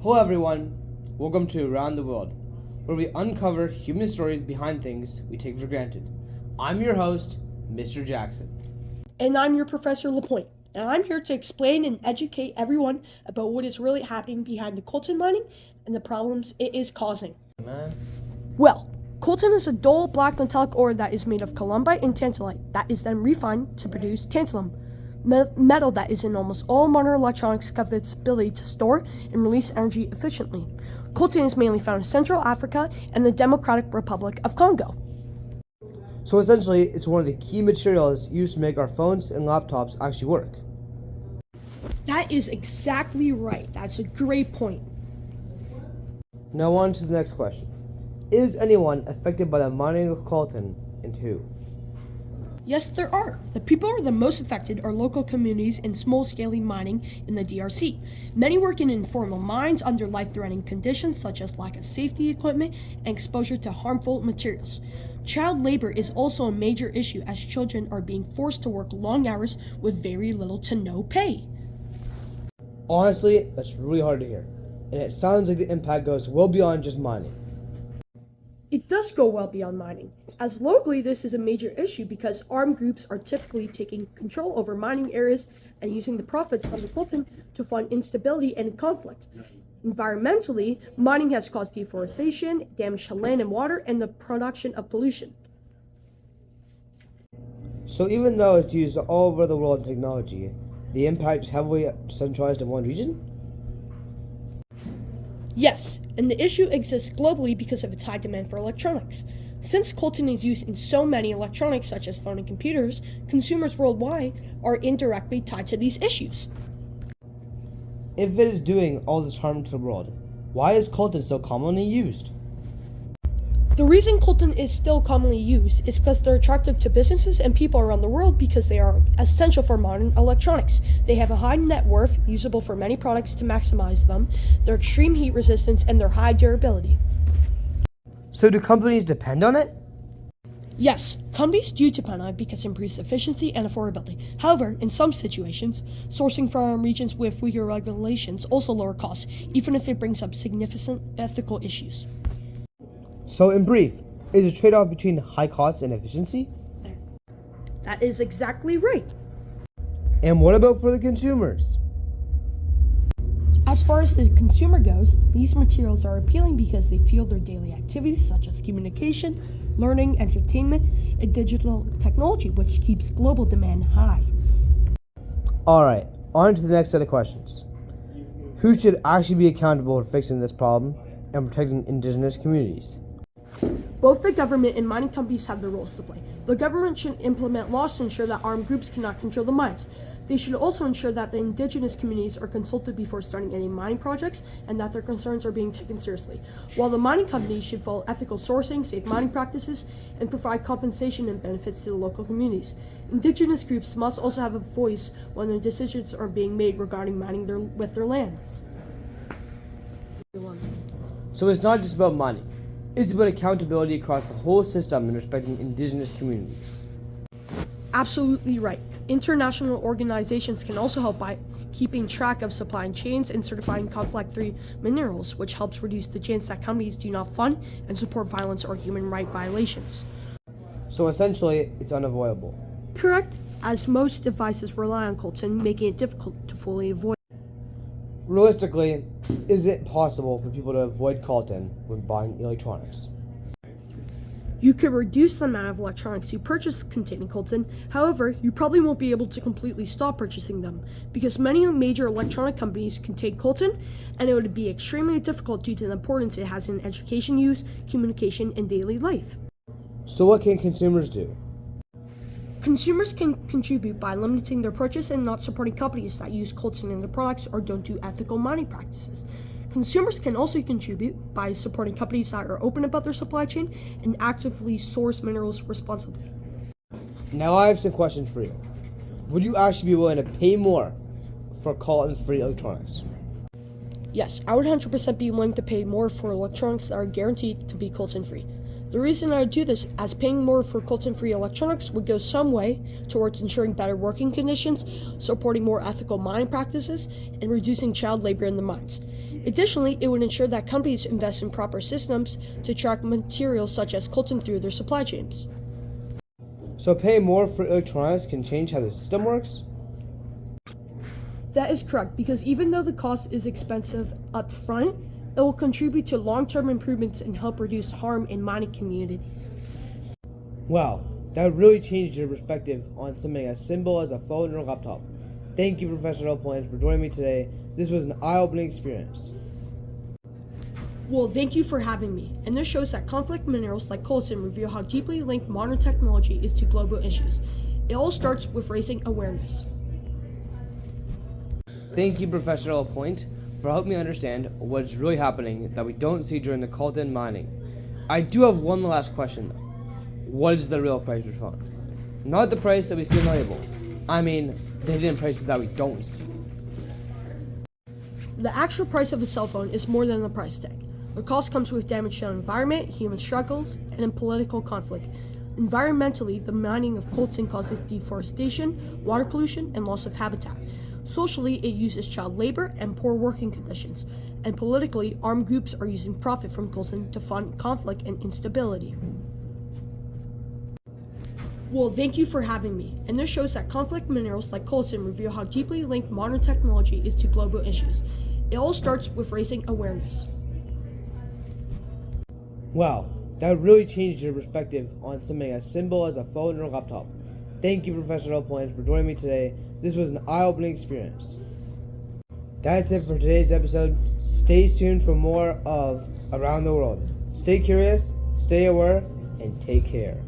Hello everyone, welcome to Around the World, where we uncover human stories behind things we take for granted. I'm your host, Mr. Jackson. And I'm your Professor LaPointe, and I'm here to explain and educate everyone about what is really happening behind the coltan mining and the problems it is causing. Well, coltan is a dull black metallic ore that is made of columbite and tantalite that is then refined to produce tantalum, metal that is in almost all modern electronics because of its ability to store and release energy efficiently. Coltan is mainly found in Central Africa and the Democratic Republic of Congo. So essentially, it's one of the key materials used to make our phones and laptops actually work. That is exactly right. That's a great point. Now on to the next question. Is anyone affected by the mining of coltan, and who? Yes, there are. The people who are the most affected are local communities in small-scale mining in the DRC. Many work in informal mines under life-threatening conditions such as lack of safety equipment and exposure to harmful materials. Child labor is also a major issue as children are being forced to work long hours with very little to no pay. Honestly, that's really hard to hear, and it sounds like the impact goes well beyond just mining. It does go well beyond mining, as locally this is a major issue because armed groups are typically taking control over mining areas and using the profits from the coltan to fund instability and conflict. Environmentally, mining has caused deforestation, damage to land and water, and the production of pollution. So even though it's used all over the world in technology, the impact is heavily centralized in one region? Yes, and the issue exists globally because of its high demand for electronics. Since coltan is used in so many electronics such as phone and computers, consumers worldwide are indirectly tied to these issues. If it is doing all this harm to the world, why is coltan so commonly used? The reason coltan is still commonly used is because they're attractive to businesses and people around the world because they are essential for modern electronics. They have a high net worth, usable for many products to maximize them, their extreme heat resistance, and their high durability. So do companies depend on it? Yes, companies do depend on it because it improves efficiency and affordability. However, in some situations, sourcing from regions with weaker regulations also lower costs, even if it brings up significant ethical issues. So in brief, is a trade-off between high costs and efficiency? That is exactly right. And what about for the consumers? As far as the consumer goes, these materials are appealing because they fuel their daily activities such as communication, learning, entertainment, and digital technology, which keeps global demand high. Alright, on to the next set of questions. Who should actually be accountable for fixing this problem and protecting indigenous communities? Both the government and mining companies have their roles to play. The government should implement laws to ensure that armed groups cannot control the mines. They should also ensure that the indigenous communities are consulted before starting any mining projects and that their concerns are being taken seriously. While the mining companies should follow ethical sourcing, safe mining practices, and provide compensation and benefits to the local communities. Indigenous groups must also have a voice when their decisions are being made regarding mining with their land. So it's not just about money. It's about accountability across the whole system and respecting indigenous communities. Absolutely right. International organizations can also help by keeping track of supply chains and certifying conflict-free minerals, which helps reduce the chance that companies do not fund and support violence or human rights violations. So essentially, it's unavoidable. Correct, as most devices rely on coltan, making it difficult to fully avoid. Realistically, is it possible for people to avoid coltan when buying electronics? You could reduce the amount of electronics you purchase containing coltan. However, you probably won't be able to completely stop purchasing them because many major electronic companies contain coltan, and it would be extremely difficult due to the importance it has in education use, communication, and daily life. So what can consumers do? Consumers can contribute by limiting their purchase and not supporting companies that use coltan in their products or don't do ethical mining practices. Consumers can also contribute by supporting companies that are open about their supply chain and actively source minerals responsibly. Now I have some questions for you. Would you actually be willing to pay more for coltan-free electronics? Yes, I would 100% be willing to pay more for electronics that are guaranteed to be coltan-free. The reason I would do this, as paying more for coltan-free electronics would go some way towards ensuring better working conditions, supporting more ethical mining practices, and reducing child labor in the mines. Additionally, it would ensure that companies invest in proper systems to track materials such as coltan through their supply chains. So paying more for electronics can change how the system works? That is correct, because even though the cost is expensive up front, it will contribute to long-term improvements and help reduce harm in mining communities. Wow, that really changed your perspective on something as simple as a phone or a laptop. Thank you, Professor LaPointe, for joining me today. This was an eye-opening experience. Well, thank you for having me. And this shows that conflict minerals like coltan reveal how deeply linked modern technology is to global issues. It all starts with raising awareness. Thank you, Professor LaPointe, for helping me understand what is really happening that we don't see during the coltan mining. I do have one last question. What is the real price per phone? Not the price that we see on the label. I mean, the hidden prices that we don't see. The actual price of a cell phone is more than the price tag. The cost comes with damage to the environment, human struggles, and in political conflict. Environmentally, the mining of coltan causes deforestation, water pollution, and loss of habitat. Socially, it uses child labor and poor working conditions. And politically, armed groups are using profit from coltan to fund conflict and instability. Well, thank you for having me. And this shows that conflict minerals like coltan reveal how deeply linked modern technology is to global issues. It all starts with raising awareness. Wow, that really changed your perspective on something as simple as a phone or a laptop. Thank you, Professor LaPointe, for joining me today. This was an eye-opening experience. That's it for today's episode. Stay tuned for more of Around the World. Stay curious, stay aware, and take care.